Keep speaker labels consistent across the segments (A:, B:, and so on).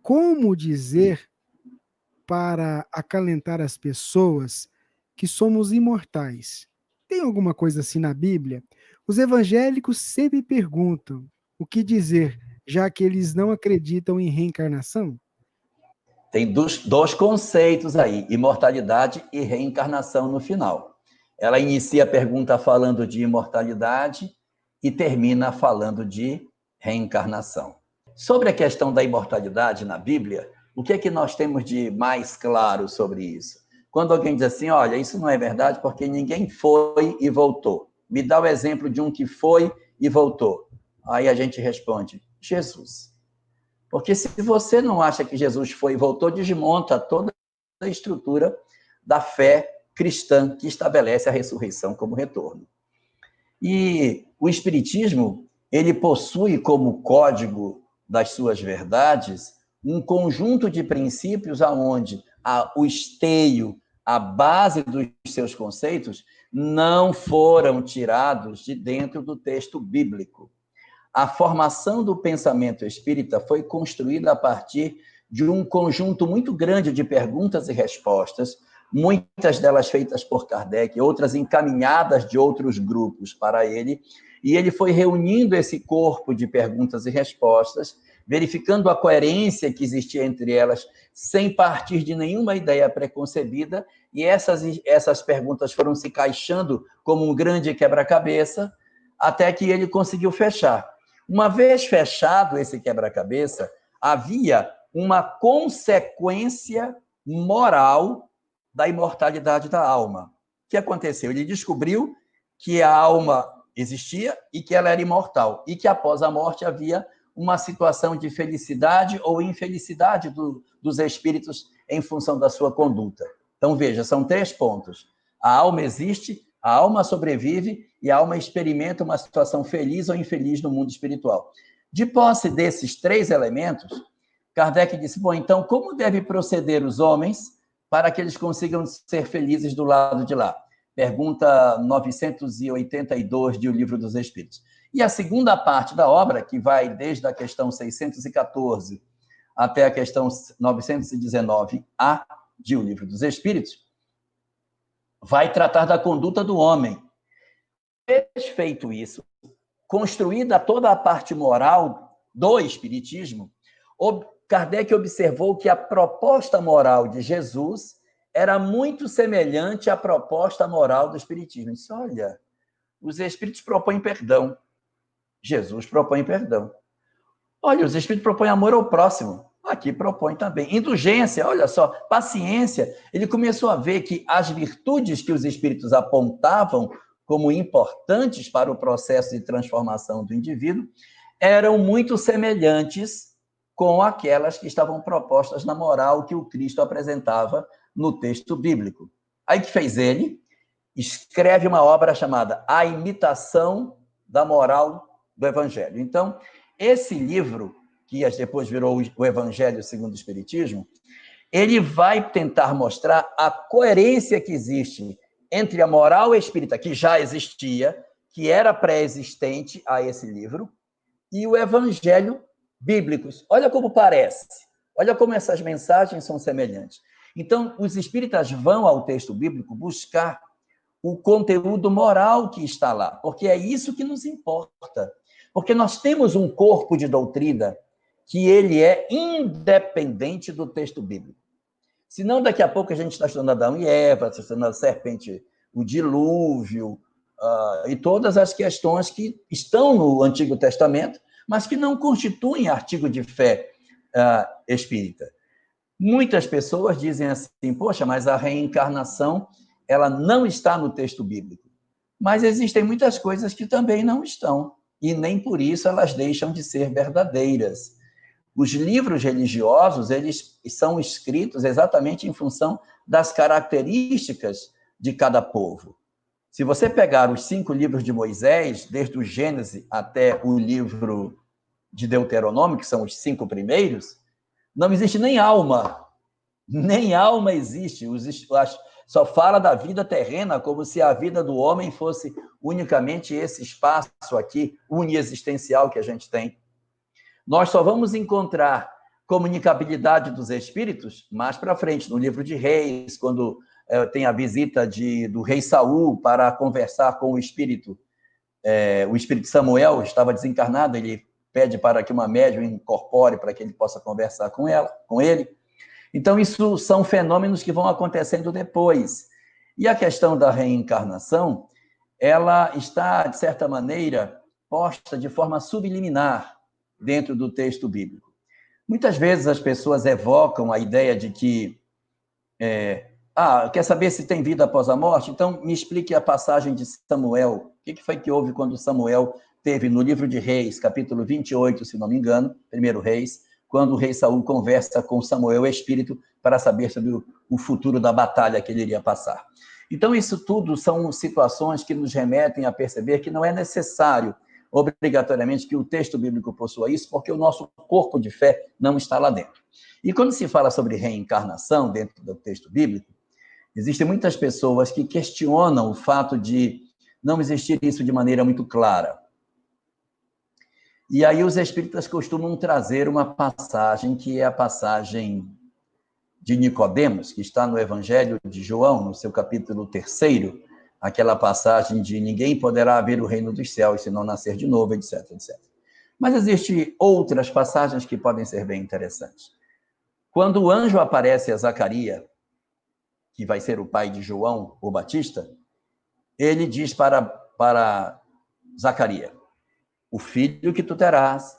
A: como dizer para acalentar as pessoas que somos imortais? Tem alguma coisa assim na Bíblia? Os evangélicos sempre perguntam o que dizer, já que eles não acreditam em reencarnação?
B: Tem dois conceitos aí, imortalidade e reencarnação no final. Ela inicia a pergunta falando de imortalidade e termina falando de reencarnação. Sobre a questão da imortalidade na Bíblia, o que é que nós temos de mais claro sobre isso? Quando alguém diz assim, olha, isso não é verdade porque ninguém foi e voltou. Me dá o exemplo de um que foi e voltou. Aí a gente responde, Jesus. Porque se você não acha que Jesus foi e voltou, desmonta toda a estrutura da fé cristã que estabelece a ressurreição como retorno. E o Espiritismo, ele possui como código das suas verdades um conjunto de princípios aonde o esteio, a base dos seus conceitos não foram tirados de dentro do texto bíblico. A formação do pensamento espírita foi construída a partir de um conjunto muito grande de perguntas e respostas, muitas delas feitas por Kardec, outras encaminhadas de outros grupos para ele, e ele foi reunindo esse corpo de perguntas e respostas, verificando a coerência que existia entre elas, sem partir de nenhuma ideia preconcebida, e essas perguntas foram se caixando como um grande quebra-cabeça, até que ele conseguiu fechar. Uma vez fechado esse quebra-cabeça, havia uma consequência moral da imortalidade da alma. O que aconteceu? Ele descobriu que a alma existia e que ela era imortal, e que após a morte havia uma situação de felicidade ou infelicidade dos espíritos em função da sua conduta. Então, veja, são 3 pontos. A alma existe, a alma sobrevive e a alma experimenta uma situação feliz ou infeliz no mundo espiritual. De posse desses 3 elementos, Kardec disse, bom, então, como deve proceder os homens para que eles consigam ser felizes do lado de lá? Pergunta 982 de O Livro dos Espíritos. E a segunda parte da obra, que vai desde a questão 614 até a questão 919A de O Livro dos Espíritos, vai tratar da conduta do homem. Feito isso, construída toda a parte moral do Espiritismo, Kardec observou que a proposta moral de Jesus era muito semelhante à proposta moral do Espiritismo. Ele disse, olha, os Espíritos propõem perdão, Jesus propõe perdão. Olha, os Espíritos propõem amor ao próximo, aqui propõe também. Indulgência, olha só, paciência. Ele começou a ver que as virtudes que os Espíritos apontavam como importantes para o processo de transformação do indivíduo eram muito semelhantes com aquelas que estavam propostas na moral que o Cristo apresentava no texto bíblico. Aí que fez ele? Escreve uma obra chamada A Imitação da Moral do Evangelho. Então, esse livro, que depois virou o Evangelho segundo o Espiritismo, ele vai tentar mostrar a coerência que existe entre a moral espírita, que já existia, que era pré-existente a esse livro, e o Evangelho bíblico. Olha como parece, olha como essas mensagens são semelhantes. Então, os espíritas vão ao texto bíblico buscar o conteúdo moral que está lá, porque é isso que nos importa. Porque nós temos um corpo de doutrina que ele é independente do texto bíblico. Senão, daqui a pouco a gente está estudando Adão e Eva, está estudando a serpente, o dilúvio, e todas as questões que estão no Antigo Testamento, mas que não constituem artigo de fé espírita. Muitas pessoas dizem assim, poxa, mas a reencarnação ela não está no texto bíblico. Mas existem muitas coisas que também não estão, e nem por isso elas deixam de ser verdadeiras. Os livros religiosos, eles são escritos exatamente em função das características de cada povo. Se você pegar os 5 livros de Moisés, desde o Gênesis até o livro de Deuteronômio, que são os 5 primeiros, não existe nem alma. Nem alma existe. Só fala da vida terrena, como se a vida do homem fosse unicamente esse espaço aqui, uniexistencial que a gente tem. Nós só vamos encontrar comunicabilidade dos espíritos, mais para frente, no livro de Reis, quando tem a visita do rei Saul para conversar com o espírito Samuel, estava desencarnado, ele pede para que uma médium incorpore para que ele possa conversar com ele. Então, isso são fenômenos que vão acontecendo depois. E a questão da reencarnação, ela está, de certa maneira, posta de forma subliminar dentro do texto bíblico. Muitas vezes as pessoas evocam a ideia de que quer saber se tem vida após a morte? Então, me explique a passagem de Samuel. O que foi que houve quando Samuel teve no livro de Reis, capítulo 28, se não me engano, 1 Reis, quando o rei Saul conversa com Samuel, o espírito, para saber sobre o futuro da batalha que ele iria passar. Então, isso tudo são situações que nos remetem a perceber que não é necessário, obrigatoriamente, que o texto bíblico possua isso, porque o nosso corpo de fé não está lá dentro. E quando se fala sobre reencarnação dentro do texto bíblico, existem muitas pessoas que questionam o fato de não existir isso de maneira muito clara. E aí os espíritas costumam trazer uma passagem que é a passagem de Nicodemos, que está no Evangelho de João, no seu capítulo 3º, aquela passagem de ninguém poderá ver o reino dos céus se não nascer de novo, etc, etc. Mas existem outras passagens que podem ser bem interessantes. Quando o anjo aparece a Zacarias, que vai ser o pai de João, o Batista, ele diz para Zacarias: o filho que tu terás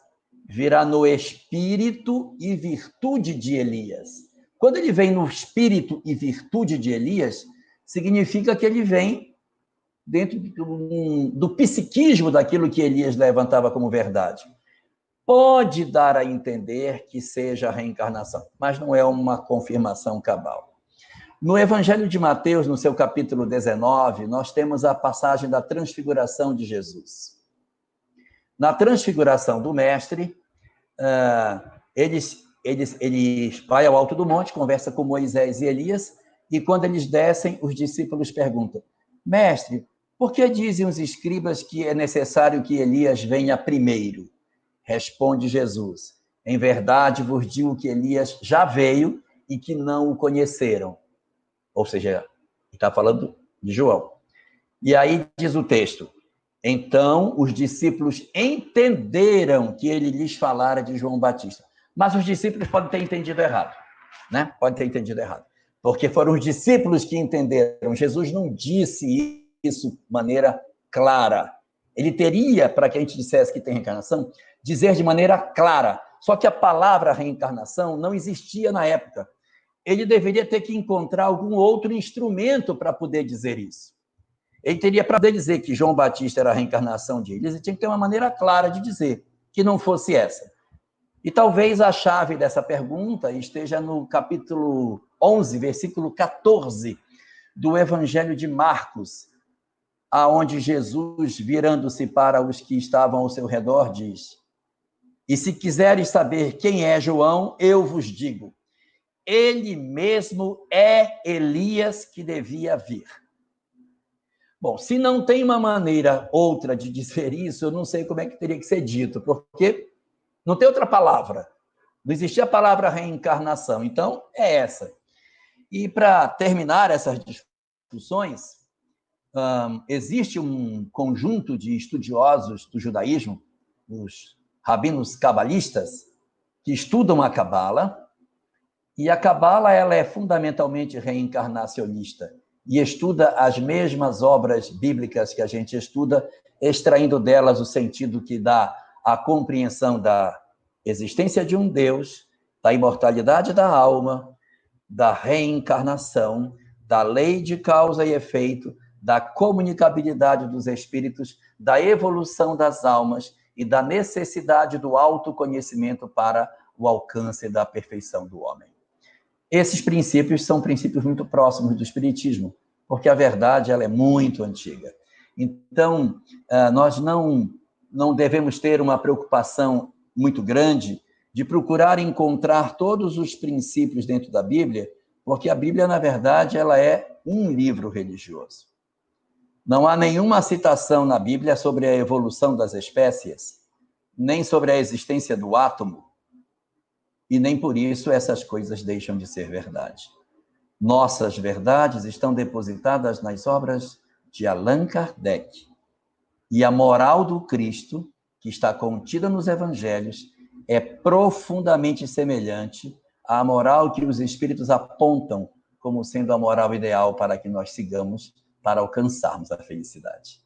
B: virá no espírito e virtude de Elias. Quando ele vem no espírito e virtude de Elias, significa que ele vem dentro do psiquismo daquilo que Elias levantava como verdade. Pode dar a entender que seja a reencarnação, mas não é uma confirmação cabal. No Evangelho de Mateus, no seu capítulo 19, nós temos a passagem da transfiguração de Jesus. Na transfiguração do Mestre, ele vai ao alto do monte, conversa com Moisés e Elias, e quando eles descem, os discípulos perguntam: Mestre, por que dizem os escribas que é necessário que Elias venha primeiro? Responde Jesus: em verdade vos digo que Elias já veio e que não o conheceram. Ou seja, está falando de João. E aí diz o texto: então os discípulos entenderam que ele lhes falara de João Batista. Mas os discípulos podem ter entendido errado, né? Podem ter entendido errado. Porque foram os discípulos que entenderam. Jesus não disse isso de maneira clara. Ele teria, para que a gente dissesse que tem reencarnação, dizer de maneira clara. Só que a palavra reencarnação não existia na época. Ele deveria ter que encontrar algum outro instrumento para poder dizer isso. Ele teria para poder dizer que João Batista era a reencarnação de Elias, ele tinha que ter uma maneira clara de dizer, que não fosse essa. E talvez a chave dessa pergunta esteja no capítulo 11, versículo 14 do Evangelho de Marcos, aonde Jesus, virando-se para os que estavam ao seu redor, diz: e se quiseres saber quem é João, eu vos digo, ele mesmo é Elias que devia vir. Bom, se não tem uma maneira outra de dizer isso, eu não sei como é que teria que ser dito, porque não tem outra palavra. Não existia a palavra reencarnação, então é essa. E para terminar essas discussões, existe um conjunto de estudiosos do judaísmo, os rabinos cabalistas, que estudam a Cabala, e a Cabala ela é fundamentalmente reencarnacionista e estuda as mesmas obras bíblicas que a gente estuda, extraindo delas o sentido que dá a compreensão da existência de um Deus, da imortalidade da alma, da reencarnação, da lei de causa e efeito, da comunicabilidade dos espíritos, da evolução das almas e da necessidade do autoconhecimento para o alcance da perfeição do homem. Esses princípios são princípios muito próximos do Espiritismo, porque a verdade ela é muito antiga. Então, nós não devemos ter uma preocupação muito grande de procurar encontrar todos os princípios dentro da Bíblia, porque a Bíblia, na verdade, ela é um livro religioso. Não há nenhuma citação na Bíblia sobre a evolução das espécies, nem sobre a existência do átomo, e nem por isso essas coisas deixam de ser verdade. Nossas verdades estão depositadas nas obras de Allan Kardec. E a moral do Cristo, que está contida nos evangelhos, é profundamente semelhante à moral que os espíritos apontam como sendo a moral ideal para que nós sigamos para alcançarmos a felicidade.